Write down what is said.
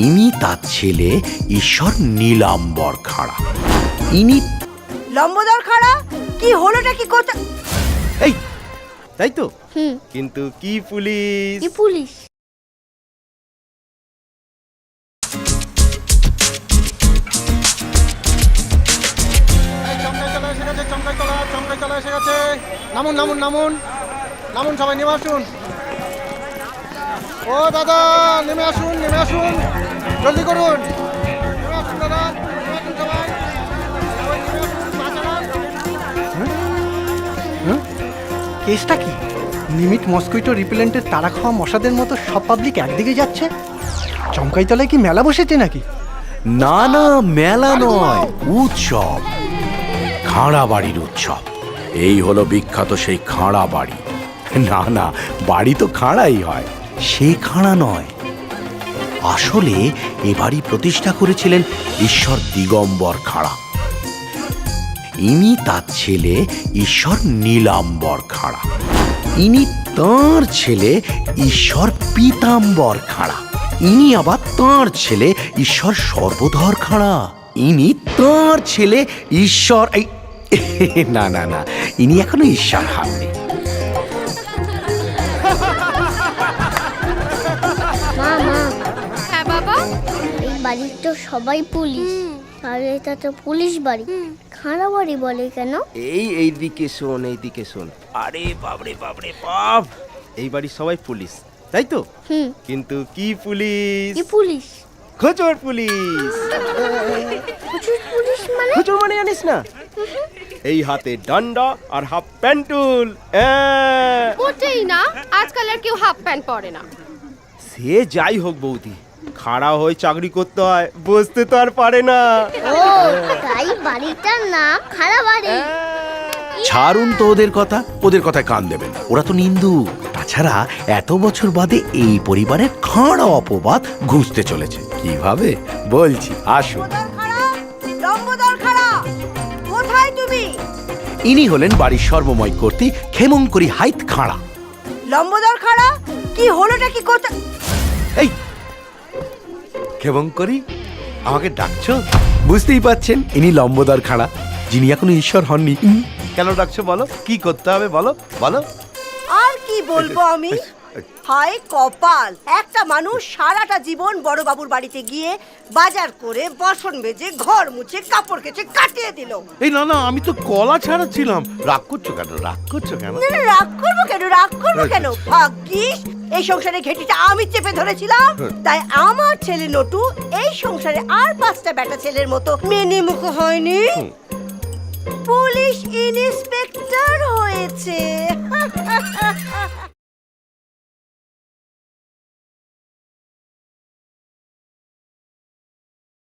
ইনি তার ছেলে ঈশ্বর নীলাম্বর খাঁড়া। ইনি লম্বদর খাড়া কি হলোটা কি কথা? এই তাই তো, কিন্তু কি পুলিশ? কি পুলিশ? চমকাইতলা এসে গেছে। নামুন নামুন নামুন নামুন, সবাই নেমে আসুন। ও দাদা, নেমে আসুন নেমে আসুন, জলদি করুন। নেমে আসুন দাদা, নেমে আসুন সবাই। ওই নেমে আসুন, বাচ্চারা। কেসটা কি? নিমিট মস্কুইটো রিপেলেন্টের তারা খাওয়া মশাদের মতো সব পাবলিক একদিকে যাচ্ছে। চমকাইতলায় কি মেলা বসেছে নাকি? না না, মেলা নয়, উৎসব, খাঁড়া বাড়ির উৎসব। এই হলো বিখ্যাত সেই খাঁড়া বাড়ি। না না, বাড়ি তো খাঁড়াই হয়, সেই খাঁড়া নয়। আসলে এ বাড়ি প্রতিষ্ঠা করেছিলেন ঈশ্বর দিগম্বর খাঁড়া। ইনি তার ছেলে ঈশ্বর নীলাম্বর খাঁড়া। ইনি তাঁর ছেলে ঈশ্বর পীতাম্বর খাঁড়া। ইনি আবার তাঁর ছেলে ঈশ্বর সর্বধর খাঁড়া। ইনি তাঁর ছেলে ঈশ্বর না না না, ইনি এখনো ঈশ্বর হননি। মা মা, হ্যাঁ বাবা। এই বাড়ির তো সবাই পুলিশ, আর এটা তো পুলিশ বাড়ি, খাড়া বাড়ি বলে কেন? এইদিকে শোন, এইদিকে শোন। আরে বাপরে বাপরে বাপ, এই বাড়ির সবাই পুলিশ, তাই তো? কিন্তু কি পুলিশ? কি পুলিশ? খোঁচর পুলিশ। প্রচুর পুলিশ মানে? খোঁচর মানে জানিস না? এই হাতে ডান্ডা আর হাফ প্যান্টুল। মোটেই না, আজকাল আর কেউ হাফ প্যান্ট পরে না। সে যাই হোক বৌদি, খাড়া হয়ে চাকরি করতে হয়, বসতে তো আর পারে না। ও তাই বাড়িটার নাম খাড়া বাড়ি। ছাড়ুন তো ওদের কথা, ওদের কথায় কান দেবেন না, ওরা তো নিন্দু। তাছাড়া এত বছর বাদে এই পরিবারের খাঁড়া অপবাদ ঘুষতে চলেছে। কিভাবে বলছি, আসুন। লম্বদর খাড়া, কোথায় তুমি? ইনি হলেন বাড়ির সর্বময় কর্ত্রী ক্ষেমঙ্করী হাইত খাঁড়া। লম্বদর খাড়া কি হলোটা কি কথা? এই ক্ষেমঙ্করী, আমাকে ডাকছো? বুঝতেই পাচ্ছেন, ইনি লম্বদর খাঁড়া, যিনি এখনো ঈশ্বর হননি। কেন ডাকছো বলো, কি করতে হবে বলো বলো। আর কি বলবো আমি? হায় কপাল, একটা মানুষ সারাটা জীবন বড় বাবুর বাড়িতে গিয়ে বাজার করে বাসন মেজে ঘর মুছে কাপড় কেচে কাটিয়ে দিল। এই না না, আমি তো কলা ছাড়াচ্ছিলাম। রাগ করছো কেন, রাগ করছো কেন? না, না, রাগ করবো কেন, রাগ করবো কেন? ভাগ্যিস এই সংসারে ঘেঁটিটা আমি চেপে ধরেছিলাম, তাই আমার ছেলে নটু এই সংসারে আর 5টা বেটা ছেলের মতো মেনে মুখ হয়নি, পুলিশ ইন্সপেক্টর হয়েছে।